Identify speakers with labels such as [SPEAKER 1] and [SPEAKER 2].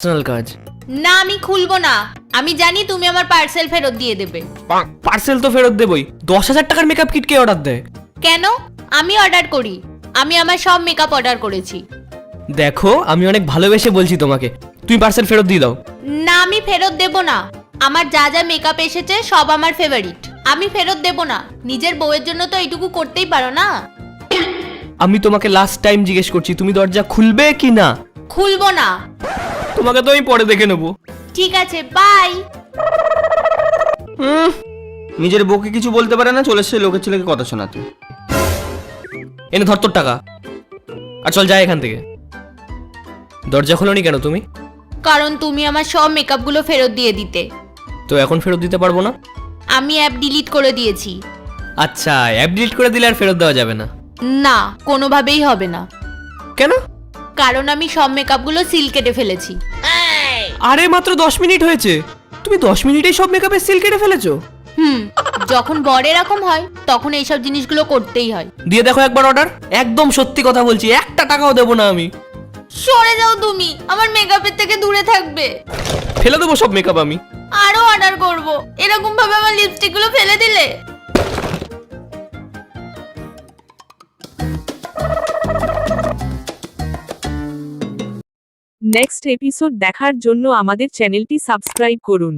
[SPEAKER 1] Personal কাজ
[SPEAKER 2] না আমি খুলবো না। আমি জানি তুমি আমার পার্সেল ফেরত দিয়ে দেবে।
[SPEAKER 1] পার্সেল তো ফেরত দেবই। 10,000 টাকার মেকআপ কিট কে অর্ডার দেয়?
[SPEAKER 2] কেন? আমি অর্ডার করি। আমি আমার সব মেকআপ অর্ডার করেছি।
[SPEAKER 1] দেখো আমি অনেক ভালোবেসে বলছি তোমাকে, তুমি পার্সেল ফেরত দিয়ে দাও।
[SPEAKER 2] না আমি ফেরত দেব না। আমার যা যা মেকআপ এসেছে সব আমার ফেভারিট। আমি ফেরত দেব না। নিজের বউয়ের জন্য তো এইটুকু করতেই পারো না।
[SPEAKER 1] আমি তোমাকে লাস্ট টাইম জিজ্ঞেস করছি, তুমি দরজা খুলবে কি না?
[SPEAKER 2] খুলবো না।
[SPEAKER 1] তোমাকে তো আমি পরে দেখে নেবো।
[SPEAKER 2] ঠিক আছে, বাই।
[SPEAKER 3] নিজের বউকে কিছু বলতে পারে না, চলে এসে লোকের ছেলেকে কথা শোনাতে।
[SPEAKER 1] এনে ধর তোর টাকা আর চল যাই এখান থেকে। দরজা খোলনি কেন তুমি?
[SPEAKER 2] কারণ তুমি আমার সব মেকআপগুলো ফেরত দিয়ে দিতে।
[SPEAKER 1] তো এখন ফেরত দিতে পারবো না।
[SPEAKER 2] আমি অ্যাপ ডিলিট করে দিয়েছি।
[SPEAKER 1] আচ্ছা, অ্যাপ ডিলিট করে দিলে আর ফেরত দেওয়া যাবে না?
[SPEAKER 2] না, কোনোভাবেই হবে না।
[SPEAKER 1] কেন?
[SPEAKER 2] কারণ আমি সব মেকআপগুলো সিল কেটে ফেলেছি।
[SPEAKER 1] আরে মাত্র 10 মিনিট হয়েছে, তুমি 10 মিনিটেই সব মেকআপের সিল কেটে ফেলেছো?
[SPEAKER 2] যখন বর এরকম হয় তখন এইসব জিনিসগুলো করতেই হয়।
[SPEAKER 1] দিয়ে দেখো একবার অর্ডার। একদম সত্যি কথা বলছি, 1 টাকাও দেবো না আমি।
[SPEAKER 2] সরে যাও তুমি, আমার মেকআপের থেকে দূরে থাকবে।
[SPEAKER 1] ফেলে দেবো সব মেকআপ আমি।
[SPEAKER 2] আরো অর্ডার করব। এরকম ভাবে আমার লিপস্টিকগুলো ফেলে দিলে।
[SPEAKER 4] নেক্সট এপিসোড দেখার জন্য আমাদের চ্যানেলটি সাবস্ক্রাইব করুন।